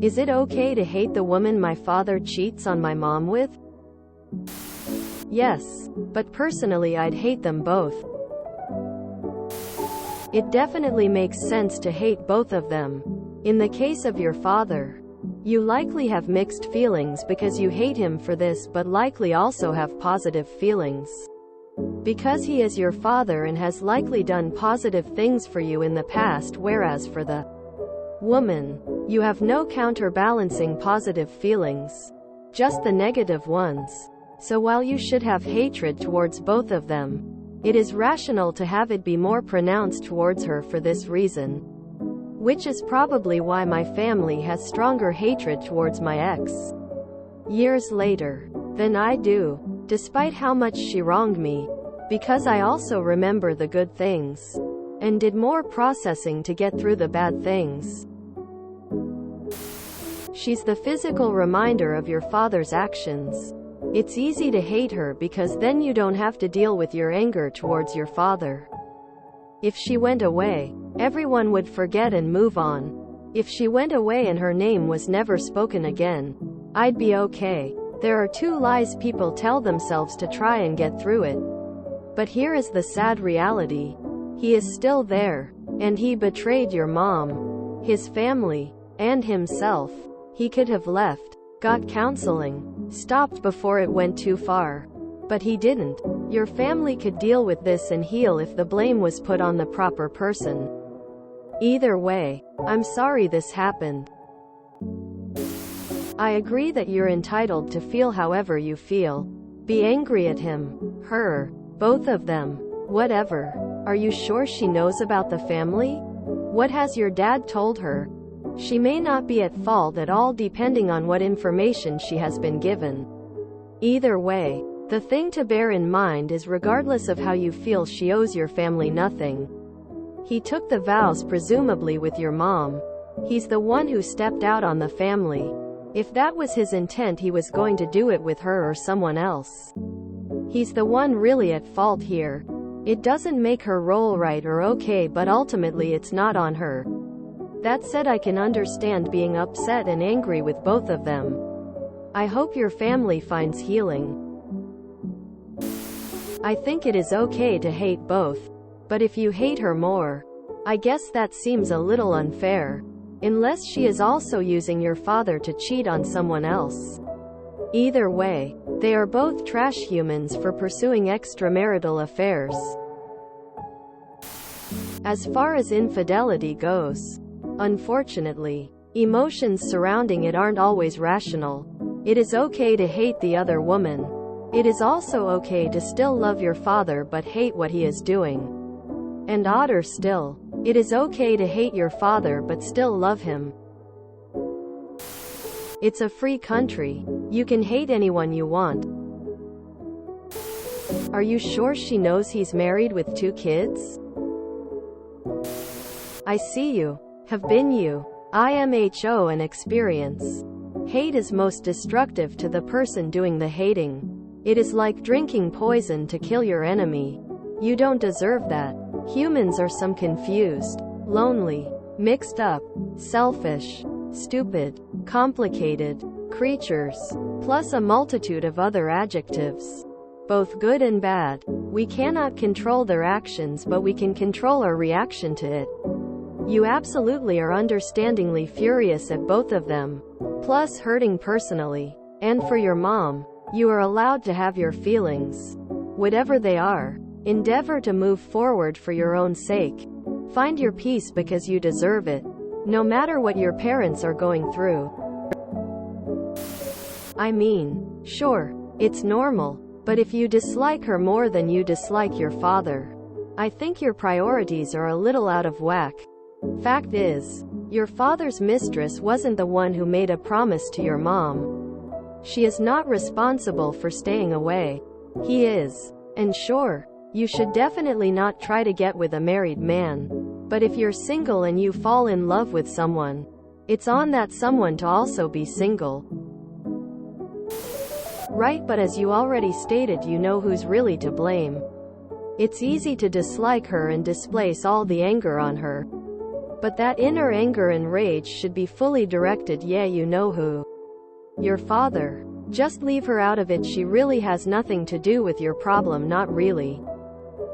Is it okay to hate the woman my father cheats on my mom with? Yes, but personally I'd hate them both. It definitely makes sense to hate both of them. In the case of your father, you likely have mixed feelings because you hate him for this, but likely also have positive feelings because he is your father and has likely done positive things for you in the past, whereas for the woman, you have no counterbalancing positive feelings, just the negative ones. So while you should have hatred towards both of them, it is rational to have it be more pronounced towards her for this reason, which is probably why my family has stronger hatred towards my ex years later than I do, despite how much she wronged me, because I also remember the good things and did more processing to get through the bad things. She's the physical reminder of your father's actions. It's easy to hate her because then you don't have to deal with your anger towards your father. If she went away, everyone would forget and move on. If she went away and her name was never spoken again, I'd be okay. There are two lies people tell themselves to try and get through it. But here is the sad reality. He is still there, and he betrayed your mom, his family, and himself. He could have left, got counseling, stopped before it went too far. But he didn't. Your family could deal with this and heal if the blame was put on the proper person. Either way, I'm sorry this happened. I agree that you're entitled to feel however you feel. Be angry at him, her, both of them, whatever. Are you sure she knows about the family? What has your dad told her? She may not be at fault at all depending on what information she has been given. Either way, the thing to bear in mind is regardless of how you feel, she owes your family nothing. He took the vows presumably with your mom. He's the one who stepped out on the family. If that was his intent, he was going to do it with her or someone else. He's the one really at fault here. It doesn't make her role right or okay, but ultimately it's not on her. That said, I can understand being upset and angry with both of them. I hope your family finds healing. I think it is okay to hate both. But if you hate her more, I guess that seems a little unfair. Unless she is also using your father to cheat on someone else. Either way, they are both trash humans for pursuing extramarital affairs. As far as infidelity goes, unfortunately, emotions surrounding it aren't always rational. It is okay to hate the other woman. It is also okay to still love your father but hate what he is doing. And odder still, it is okay to hate your father but still love him. It's a free country. You can hate anyone you want. Are you sure she knows he's married with 2 kids? I see you. Have been you. IMHO an experience. Hate is most destructive to the person doing the hating. It is like drinking poison to kill your enemy. You don't deserve that. Humans are some confused, lonely, mixed up, selfish, stupid, complicated creatures, plus a multitude of other adjectives, both good and bad. We cannot control their actions, but we can control our reaction to it. You absolutely are understandingly furious at both of them, plus hurting personally. And for your mom, you are allowed to have your feelings, whatever they are. Endeavor to move forward for your own sake. Find your peace because you deserve it, no matter what your parents are going through. I mean, sure, it's normal, but if you dislike her more than you dislike your father, I think your priorities are a little out of whack. Fact is, your father's mistress wasn't the one who made a promise to your mom. She is not responsible for staying away. He is. And sure, you should definitely not try to get with a married man. But if you're single and you fall in love with someone, it's on that someone to also be single. Right, but as you already stated, you know who's really to blame. It's easy to dislike her and displace all the anger on her. But that inner anger and rage should be fully directed, yeah, you know who. Your father. Just leave her out of it. She really has nothing to do with your problem, not really.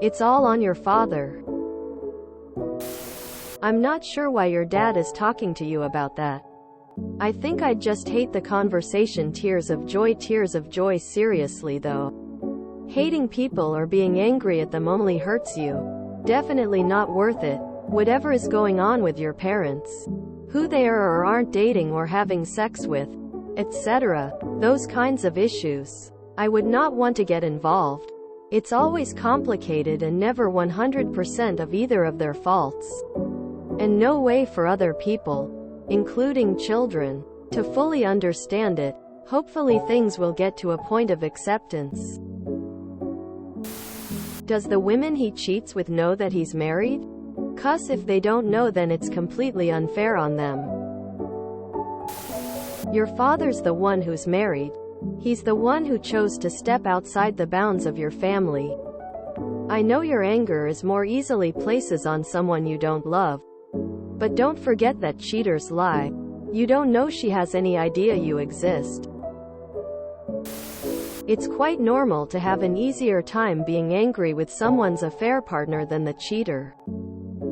It's all on your father. I'm not sure why your dad is talking to you about that. I think I'd just hate the conversation. Tears of joy. Seriously though. Hating people or being angry at them only hurts you. Definitely not worth it. Whatever is going on with your parents, who they are or aren't dating or having sex with, etc., those kinds of issues, I would not want to get involved. It's always complicated and never 100% of either of their faults. And no way for other people, including children, to fully understand it. Hopefully things will get to a point of acceptance. Does the women he cheats with know that he's married? 'Cause if they don't know, then it's completely unfair on them. Your father's the one who's married. He's the one who chose to step outside the bounds of your family. I know your anger is more easily places on someone you don't love. But don't forget that cheaters lie. You don't know she has any idea you exist. It's quite normal to have an easier time being angry with someone's affair partner than the cheater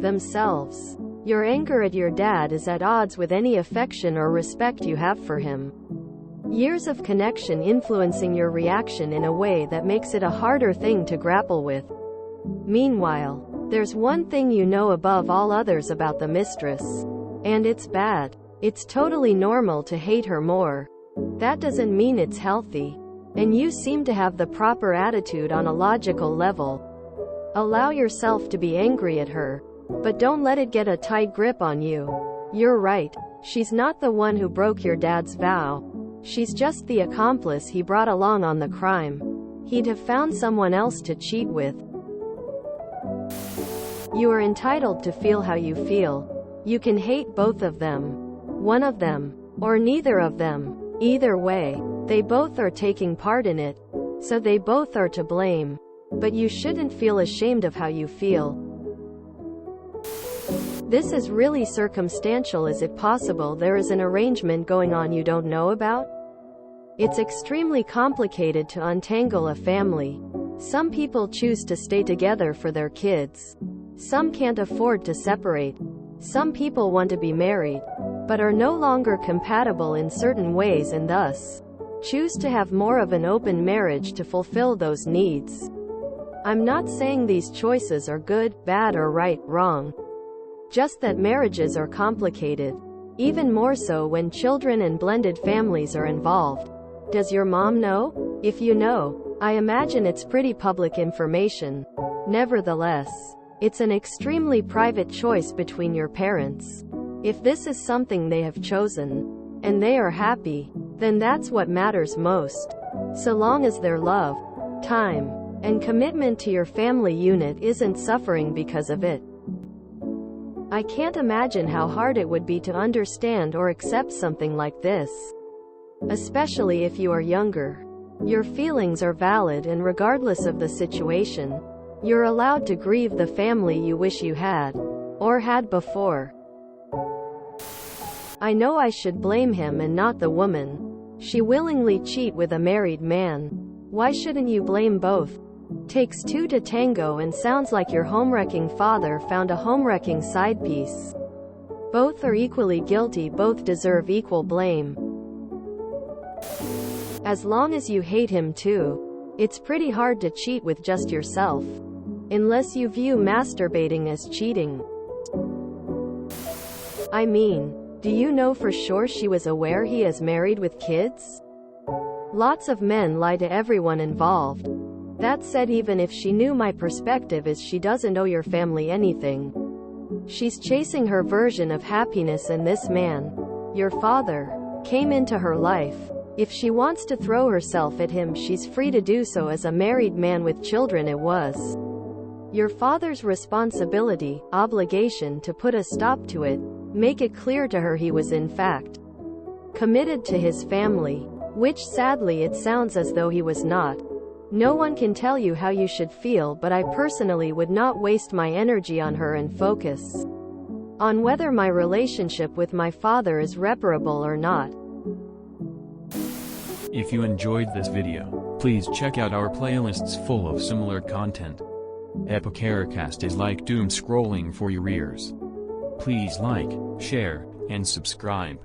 themselves. Your anger at your dad is at odds with any affection or respect you have for him. Years of connection influencing your reaction in a way that makes it a harder thing to grapple with. Meanwhile, there's one thing you know above all others about the mistress. And it's bad. It's totally normal to hate her more. That doesn't mean it's healthy. And you seem to have the proper attitude on a logical level. Allow yourself to be angry at her, but don't let it get a tight grip on you. You're right. She's not the one who broke your dad's vow. She's just the accomplice he brought along on the crime. He'd have found someone else to cheat with. You are entitled to feel how you feel. You can hate both of them, one of them, or neither of them. Either way, they both are taking part in it, so they both are to blame. But you shouldn't feel ashamed of how you feel. This is really circumstantial. Is it possible there is an arrangement going on you don't know about? It's extremely complicated to untangle a family. Some people choose to stay together for their kids. Some can't afford to separate. Some people want to be married, but are no longer compatible in certain ways and thus choose to have more of an open marriage to fulfill those needs. I'm not saying these choices are good, bad, or right, wrong. Just that marriages are complicated. Even more so when children and blended families are involved. Does your mom know? If you know, I imagine it's pretty public information. Nevertheless, it's an extremely private choice between your parents. If this is something they have chosen, and they are happy, then that's what matters most. So long as their love, time, and commitment to your family unit isn't suffering because of it. I can't imagine how hard it would be to understand or accept something like this. Especially if you are younger. Your feelings are valid, and regardless of the situation, you're allowed to grieve the family you wish you had, or had before. I know I should blame him and not the woman. She willingly cheat with a married man. Why shouldn't you blame both? Takes two to tango, and sounds like your home-wrecking father found a home-wrecking side piece. Both are equally guilty, both deserve equal blame. As long as you hate him too. It's pretty hard to cheat with just yourself. Unless you view masturbating as cheating. I mean, do you know for sure she was aware he is married with kids? Lots of men lie to everyone involved. That said, even if she knew, my perspective is she doesn't owe your family anything. She's chasing her version of happiness, and this man, your father, came into her life. If she wants to throw herself at him, she's free to do so. As a married man with children, it was your father's responsibility, obligation to put a stop to it, make it clear to her he was in fact committed to his family, which sadly it sounds as though he was not. No one can tell you how you should feel, but I personally would not waste my energy on her and focus on whether my relationship with my father is reparable or not. If you enjoyed this video, please check out our playlists full of similar content. TooAfraidToAsk is like doom scrolling for your ears. Please like, share, and subscribe.